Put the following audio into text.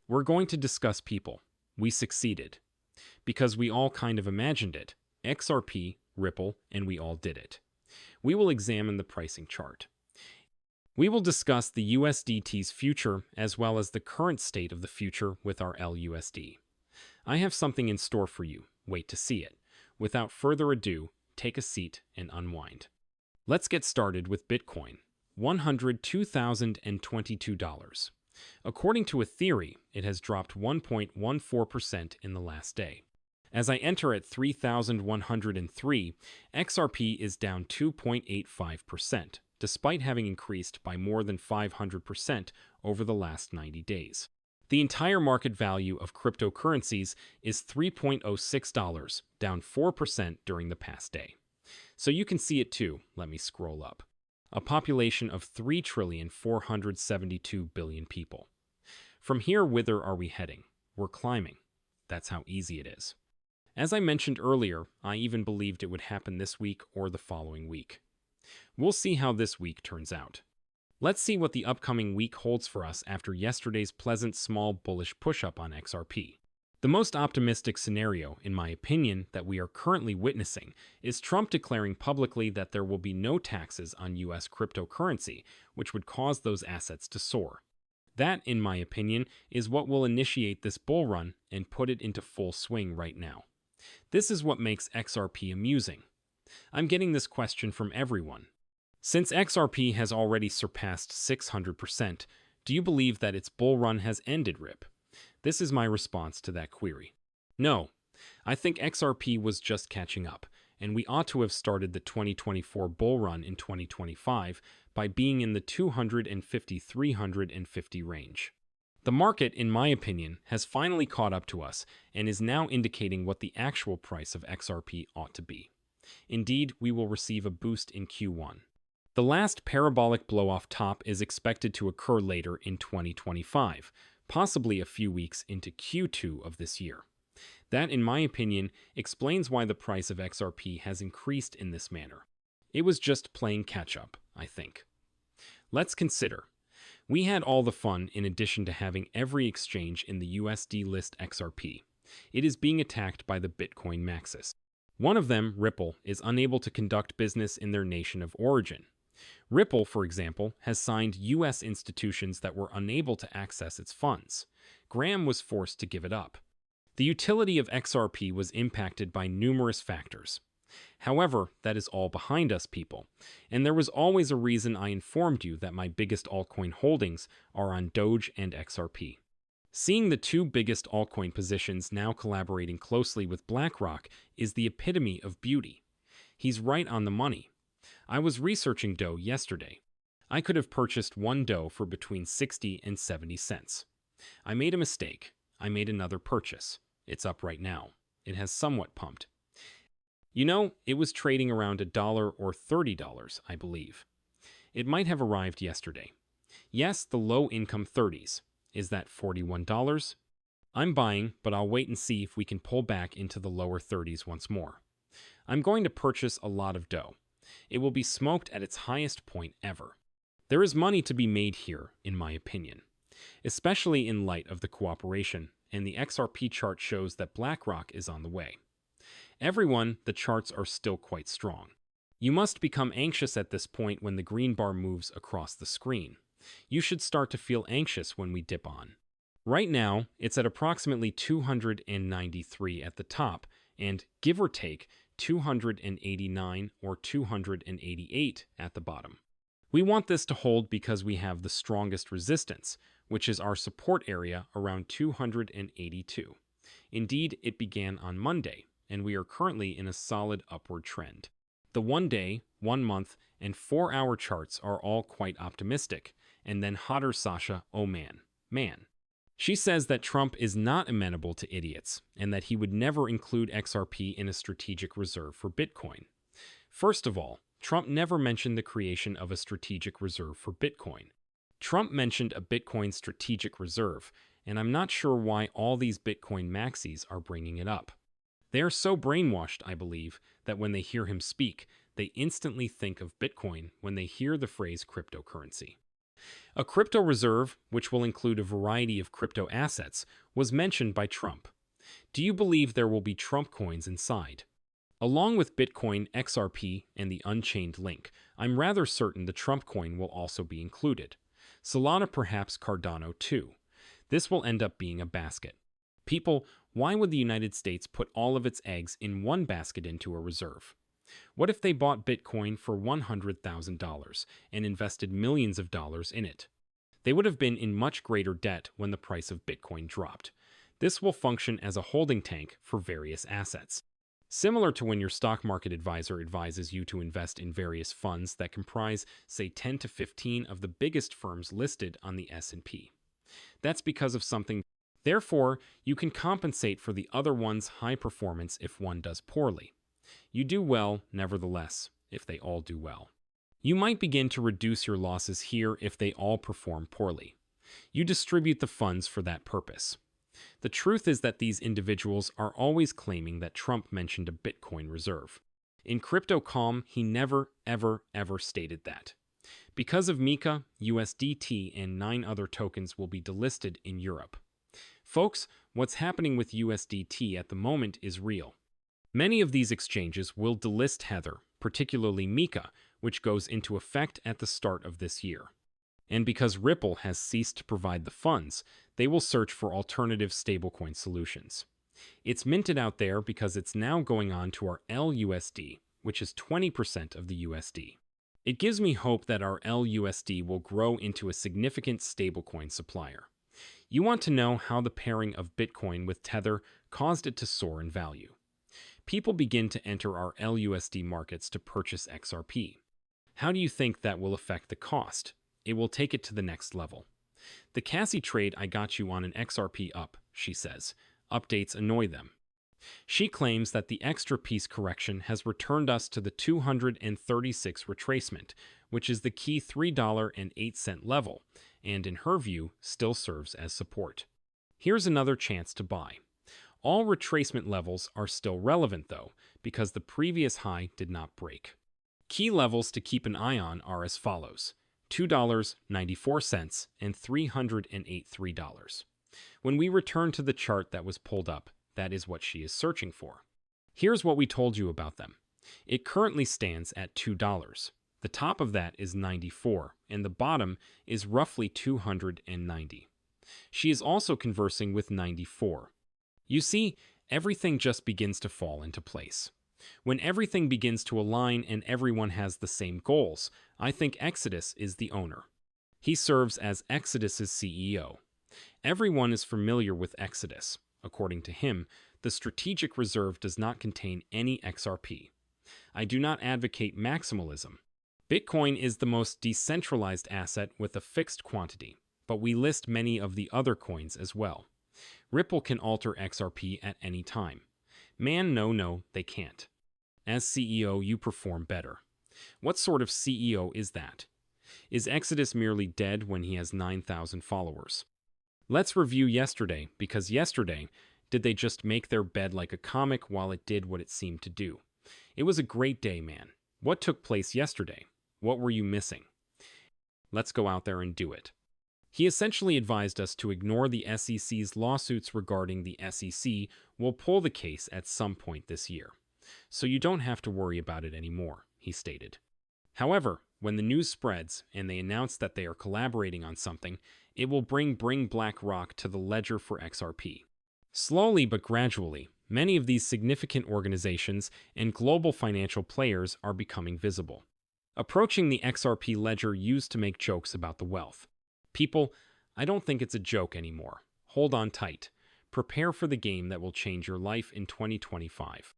We're going to discuss people. We succeeded. Because we all kind of imagined it. XRP, Ripple, and we all did it. We will examine the pricing chart. We will discuss the USDT's future as well as the current state of the future with our LUSD. I have something in store for you. Wait to see it. Without further ado, take a seat and unwind. Let's get started with Bitcoin. $102,022. According to a theory, it has dropped 1.14% in the last day. As I enter at 3,103, XRP is down 2.85%, despite having increased by more than 500% over the last 90 days. The entire market value of cryptocurrencies is $3.06, down 4% during the past day. So you can see it too. Let me scroll up. A population of 3,472,000,000,000 people. From here, whither are we heading? We're climbing. That's how easy it is. As I mentioned earlier, I even believed it would happen this week or the following week. We'll see how this week turns out. Let's see what the upcoming week holds for us after yesterday's pleasant small bullish push-up on XRP. The most optimistic scenario, in my opinion, that we are currently witnessing is Trump declaring publicly that there will be no taxes on U.S. cryptocurrency, which would cause those assets to soar. That, in my opinion, is what will initiate this bull run and put it into full swing right now. This is what makes XRP amusing. I'm getting this question from everyone. Since XRP has already surpassed 600%, do you believe that its bull run has ended, Rip? This is my response to that query. No, I think XRP was just catching up, and we ought to have started the 2024 bull run in 2025 by being in the 250-350 range. The market, in my opinion, has finally caught up to us and is now indicating what the actual price of XRP ought to be. Indeed, we will receive a boost in Q1. The last parabolic blow-off top is expected to occur later in 2025, possibly a few weeks into Q2 of this year. That, in my opinion, explains why the price of XRP has increased in this manner. It was just playing catch-up, I think. Let's consider. We had all the fun in addition to having every exchange in the USD list XRP. It is being attacked by the Bitcoin maxis. One of them, Ripple, is unable to conduct business in their nation of origin. Ripple, for example, has signed U.S. institutions that were unable to access its funds. Graham was forced to give it up. The utility of XRP was impacted by numerous factors. However, that is all behind us, people, and there was always a reason I informed you that my biggest altcoin holdings are on Doge and XRP. Seeing the two biggest altcoin positions now collaborating closely with BlackRock is the epitome of beauty. He's right on the money. I was researching Doge yesterday. I could have purchased one Doge for between 60 and 70 cents. I made a mistake. I made another purchase. It's up right now. It has somewhat pumped. You know, it was trading around $1 or $30, I believe. It might have arrived yesterday. Yes, the low-income 30s. Is that $41? I'm buying, but I'll wait and see if we can pull back into the lower 30s once more. I'm going to purchase a lot of Doge. It will be smoked at its highest point ever. There is money to be made here, in my opinion, especially in light of the cooperation, and the XRP chart shows that BlackRock is on the way. Everyone, the charts are still quite strong. You must become anxious at this point when the green bar moves across the screen. You should start to feel anxious when we dip on. Right now, it's at approximately 293 at the top, and, give or take, 289 or 288 at the bottom. We want this to hold because we have the strongest resistance, which is our support area around 282. Indeed, it began on Monday, and we are currently in a solid upward trend. The 1-day, 1-month, and 4-hour charts are all quite optimistic, and then hotter Sasha, oh man. She says that Trump is not amenable to idiots, and that he would never include XRP in a strategic reserve for Bitcoin. First of all, Trump never mentioned the creation of a strategic reserve for Bitcoin. Trump mentioned a Bitcoin strategic reserve, and I'm not sure why all these Bitcoin maxis are bringing it up. They are so brainwashed, I believe, that when they hear him speak, they instantly think of Bitcoin when they hear the phrase cryptocurrency. A crypto reserve, which will include a variety of crypto assets, was mentioned by Trump. Do you believe there will be Trump coins inside? Along with Bitcoin, XRP, and the Unchained Link, I'm rather certain the Trump coin will also be included. Solana, perhaps Cardano too. This will end up being a basket. People, why would the United States put all of its eggs in one basket into a reserve? What if they bought Bitcoin for $100,000 and invested millions of dollars in it? They would have been in much greater debt when the price of Bitcoin dropped. This will function as a holding tank for various assets. Similar to when your stock market advisor advises you to invest in various funds that comprise, say, 10 to 15 of the biggest firms listed on the S&P. That's because of something. Therefore, you can compensate for the other one's high performance if one does poorly. You do well, nevertheless, if they all do well. You might begin to reduce your losses here if they all perform poorly. You distribute the funds for that purpose. The truth is that these individuals are always claiming that Trump mentioned a Bitcoin reserve. In Crypto.com, he never, ever stated that. Because of Mika, USDT, and 9 other tokens will be delisted in Europe. Folks, what's happening with USDT at the moment is real. Many of these exchanges will delist Tether, particularly Mika, which goes into effect at the start of this year. And because Ripple has ceased to provide the funds, they will search for alternative stablecoin solutions. It's minted out there because it's now going on to our LUSD, which is 20% of the USD. It gives me hope that our LUSD will grow into a significant stablecoin supplier. You want to know how the pairing of Bitcoin with Tether caused it to soar in value. People begin to enter our LUSD markets to purchase XRP. How do you think that will affect the cost? It will take it to the next level. The Cassie trade I got you on an XRP up, she says. Updates annoy them. She claims that the extra piece correction has returned us to the 236 retracement, which is the key $3.08 level, and in her view, still serves as support. Here's another chance to buy. All retracement levels are still relevant though, because the previous high did not break. Key levels to keep an eye on are as follows: $2.94 and $383. When we return to the chart that was pulled up, that is what she is searching for. Here's what we told you about them. It currently stands at $2. The top of that is 94, and the bottom is roughly 290. She is also conversing with 94. You see, everything just begins to fall into place. When everything begins to align and everyone has the same goals, I think Exodus is the owner. He serves as Exodus's CEO. Everyone is familiar with Exodus. According to him, the strategic reserve does not contain any XRP. I do not advocate maximalism. Bitcoin is the most decentralized asset with a fixed quantity, but we list many of the other coins as well. Ripple can alter XRP at any time. Man, no, they can't. As CEO, you perform better. What sort of CEO is that? Is Exodus merely dead when he has 9,000 followers? Let's review yesterday, because yesterday, did they just make their bed like a comic while it did what it seemed to do? It was a great day, man. What took place yesterday? What were you missing? Let's go out there and do it. He essentially advised us to ignore the SEC's lawsuits regarding the SEC will pull the case at some point this year. So you don't have to worry about it anymore, he stated. However, when the news spreads and they announce that they are collaborating on something, it will bring BlackRock to the ledger for XRP. Slowly but gradually, many of these significant organizations and global financial players are becoming visible, approaching the XRP ledger used to make jokes about the wealth. People, I don't think it's a joke anymore. Hold on tight. Prepare for the game that will change your life in 2025.